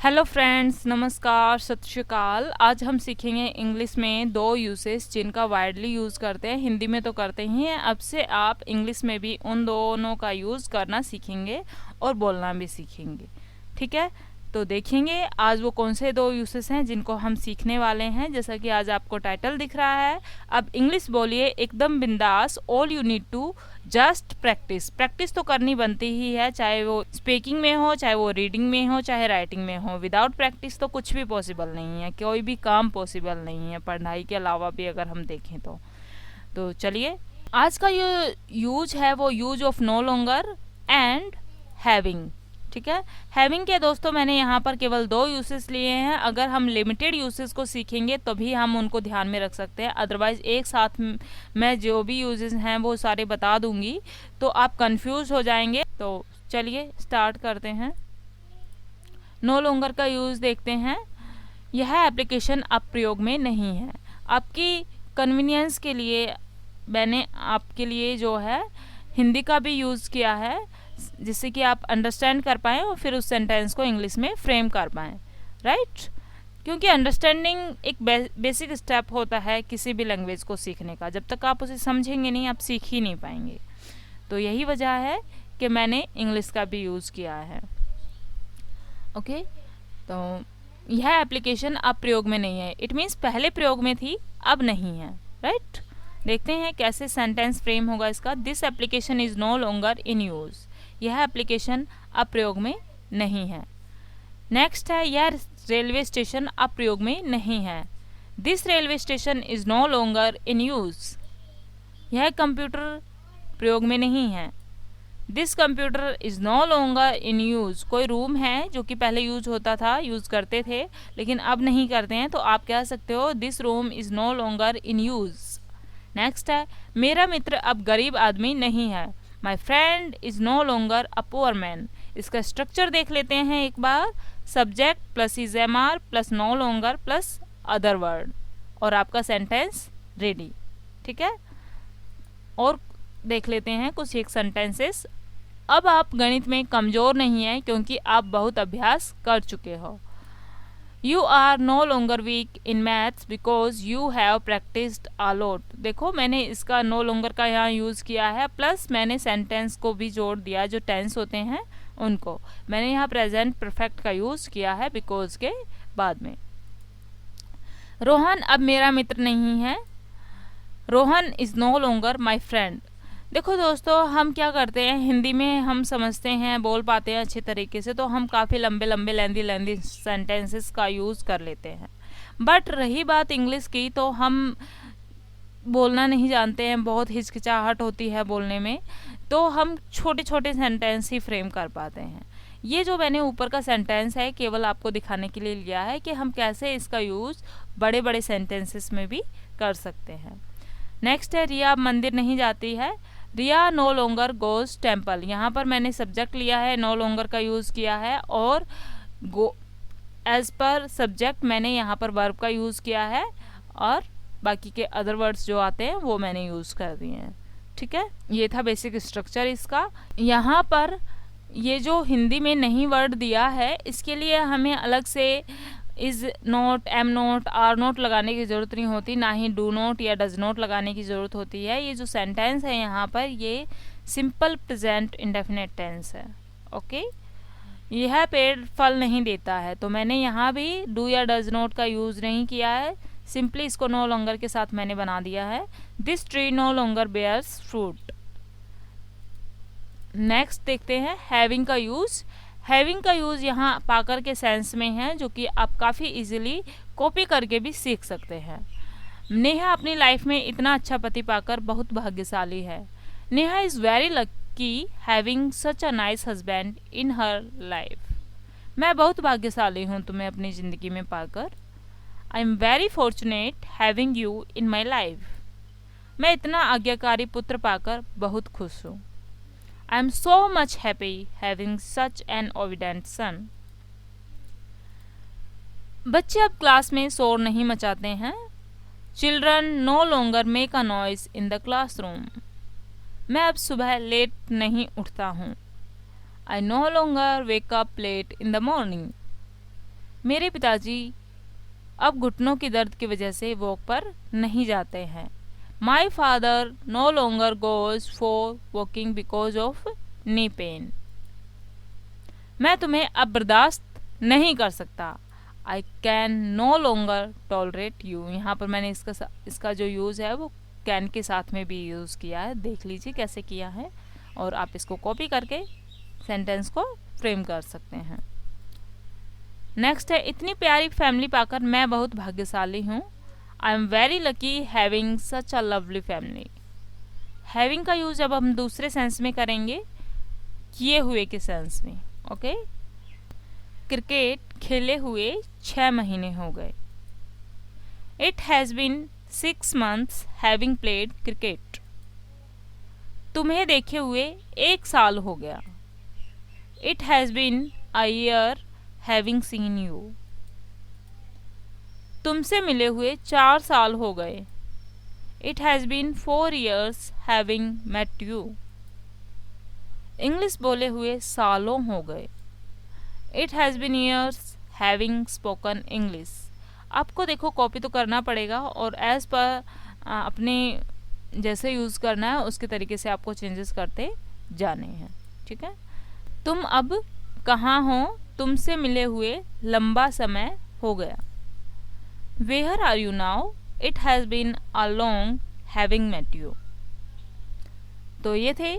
Hello friends, नमस्कार, सत श्री अकाल। आज हम सीखेंगे इंग्लिश में दो यूसेस जिनका वाइडली यूज़ करते हैं। हिंदी में तो करते ही हैं, अब से आप इंग्लिश में भी उन दोनों का यूज़ करना सीखेंगे और बोलना भी सीखेंगे। ठीक है, तो देखेंगे आज वो कौन से दो यूसेस हैं जिनको हम सीखने वाले हैं। जैसा कि आज आपको टाइटल दिख रहा है, अब इंग्लिश बोलिए एकदम बिंदास। All you need to just practise. Practice तो करनी बनती ही है, चाहे वो स्पीकिंग में हो, चाहे वो रीडिंग में हो, चाहे राइटिंग में हो। विदाउट प्रैक्टिस तो कुछ भी पॉसिबल नहीं है, कोई भी काम पॉसिबल नहीं है पढ़ाई के अलावा भी अगर हम देखें तो चलिए, आज का ये यूज है वो use of no longer and having. ठीक है, हैविंग के दोस्तों मैंने यहाँ पर केवल दो यूसेस लिए हैं। अगर हम लिमिटेड यूसेस को सीखेंगे तो भी हम उनको ध्यान में रख सकते हैं, अदरवाइज एक साथ मैं जो भी यूजेस हैं वो सारे बता दूंगी तो आप कंफ्यूज हो जाएंगे। तो चलिए स्टार्ट करते हैं। नो लॉन्गर का यूज देखते हैं। यह एप्लीकेशन अब प्रयोग में नहीं है। आपकी कन्वीनियंस के लिए मैंने आपके लिए जो है हिंदी का भी यूज़ किया है, जिससे कि आप अंडरस्टैंड कर पाएँ और फिर उस सेंटेंस को इंग्लिश में फ्रेम कर पाएँ। राइट, क्योंकि अंडरस्टैंडिंग एक बेसिक स्टेप होता है किसी भी लैंग्वेज को सीखने का। जब तक आप उसे समझेंगे नहीं, आप सीख ही नहीं पाएंगे। तो यही वजह है कि मैंने इंग्लिश का भी यूज़ किया है। ओके, तो यह एप्लीकेशन अब प्रयोग में नहीं है। इट मीन्स पहले प्रयोग में थी, अब नहीं है। राइट, देखते हैं कैसे सेंटेंस फ्रेम होगा इसका। This application is no longer in use. यह एप्लीकेशन अब प्रयोग में नहीं है। नेक्स्ट है, यह रेलवे स्टेशन अब प्रयोग में नहीं है। This railway station is no longer in use. यह कंप्यूटर प्रयोग में नहीं है। This computer is no longer in use. कोई रूम है जो कि पहले यूज होता था, यूज़ करते थे, लेकिन अब नहीं करते हैं, तो आप कह सकते हो this room is no longer in use. Next है, मेरा मित्र अब गरीब आदमी नहीं है। My friend is no longer a poor man. इसका स्ट्रक्चर देख लेते हैं एक बार। Subject plus is am are plus no longer plus other word, और आपका सेंटेंस रेडी। ठीक है, और देख लेते हैं कुछ एक सेंटेंसेस। अब आप गणित में कमज़ोर नहीं हैं क्योंकि आप बहुत अभ्यास कर चुके हो। You are no longer weak in maths because you have practised a lot. देखो, मैंने इसका नो लॉन्गर का यहाँ यूज़ किया है, प्लस मैंने सेंटेंस को भी जोड़ दिया, जो टेंस होते हैं उनको। मैंने यहाँ प्रेजेंट परफेक्ट का यूज़ किया है बिकॉज के बाद में। रोहन अब मेरा मित्र नहीं है। Rohan is no longer my friend. देखो दोस्तों, हम क्या करते हैं, हिंदी में हम समझते हैं, बोल पाते हैं अच्छे तरीके से, तो हम काफ़ी लंबे लंबे लेंदी सेंटेंसेस का यूज़ कर लेते हैं। बट रही बात इंग्लिश की, तो हम बोलना नहीं जानते हैं, बहुत हिचकिचाहट होती है बोलने में, तो हम छोटे छोटे सेंटेंस ही फ्रेम कर पाते हैं। ये जो मैंने ऊपर का सेंटेंस है केवल आपको दिखाने के लिए लिया है कि हम कैसे इसका यूज़ बड़े बड़े सेंटेंसेस में भी कर सकते हैं। नेक्स्ट है, रिया अब मंदिर नहीं जाती है। रिया नो लॉन्गर गोज टेम्पल। यहाँ पर मैंने सब्जेक्ट लिया है, नो लॉन्गर का यूज़ किया है, और गो एज पर सब्जेक्ट मैंने यहाँ पर वर्ब का यूज़ किया है, और बाकी के अदर वर्ड्स जो आते हैं वो मैंने यूज़ कर दिए हैं। ठीक है, ये था बेसिक स्ट्रक्चर इसका। यहाँ पर ये जो हिंदी में नहीं वर्ड दिया है, इसके लिए हमें अलग से is not, am not, are not लगाने की ज़रूरत नहीं होती, ना ही डू नोट या डज नोट लगाने की ज़रूरत होती है। ये जो सेंटेंस है यहाँ पर, ये सिंपल प्रेजेंट इंडेफिनिट टेंस है। ओके, यह पेड़ फल नहीं देता है, तो मैंने यहाँ भी डू या डज नोट का यूज़ नहीं किया है, सिंपली इसको नो लॉन्गर के साथ मैंने बना दिया है। This tree no longer bears fruit. Next देखते हैं हैविंग का यूज़। हैविंग का यूज़ यहाँ पाकर के सेंस में है, जो कि आप काफ़ी इजीली कॉपी करके भी सीख सकते हैं। नेहा अपनी लाइफ में इतना अच्छा पति पाकर बहुत भाग्यशाली है। Neha is very lucky having such a nice husband in her life. मैं बहुत भाग्यशाली हूँ तुम्हें अपनी ज़िंदगी में पाकर। I am very fortunate having you in my life. मैं इतना आज्ञाकारी पुत्र पाकर बहुत खुश हूँ। I am so much happy having such an obedient son. बच्चे अब क्लास में शोर नहीं मचाते हैं। Children no longer make a noise in the classroom. मैं अब सुबह लेट नहीं उठता हूँ। I no longer wake up late in the morning. मेरे पिताजी अब घुटनों की दर्द की वजह से वॉक पर नहीं जाते हैं। My father no longer goes for walking because of knee pain. मैं तुम्हें अब बर्दाश्त नहीं कर सकता। I can no longer tolerate you. यहाँ पर मैंने इसका जो यूज़ है वो कैन के साथ में भी यूज़ किया है, देख लीजिए कैसे किया है, और आप इसको कॉपी करके सेंटेंस को फ्रेम कर सकते हैं। नेक्स्ट है, इतनी प्यारी फैमिली पाकर मैं बहुत भाग्यशाली हूँ। I am very lucky having such a lovely family. Having का यूज अब हम दूसरे सेंस में करेंगे, किए हुए के सेंस में। ओके, क्रिकेट खेले हुए 6 महीने हो गए। It has been 6 months having played cricket. तुम्हें देखे हुए 1 साल हो गया। It has been a year having seen you. तुमसे मिले हुए 4 साल हो गए। It has been 4 years having met you. English बोले हुए सालों हो गए। It has been years having spoken English. आपको देखो कॉपी तो करना पड़ेगा और एज पर अपने जैसे यूज़ करना है उसके तरीके से आपको चेंजेस करते जाने हैं। ठीक है, तुम अब कहाँ हो? तुमसे मिले हुए लंबा समय हो गया। Where are you now? It has been a long having met you. तो ये थे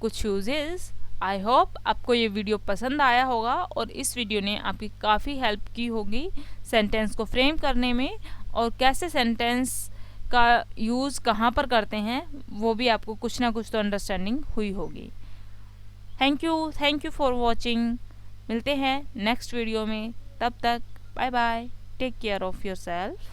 कुछ यूजेस। आई होप आपको ये वीडियो पसंद आया होगा और इस वीडियो ने आपकी काफ़ी हेल्प की होगी सेंटेंस को फ्रेम करने में, और कैसे सेंटेंस का यूज़ कहाँ पर करते हैं वो भी आपको कुछ ना कुछ तो अंडरस्टैंडिंग हुई होगी। Thank you for watching. मिलते हैं नेक्स्ट वीडियो में, तब तक bye bye, take care of your self.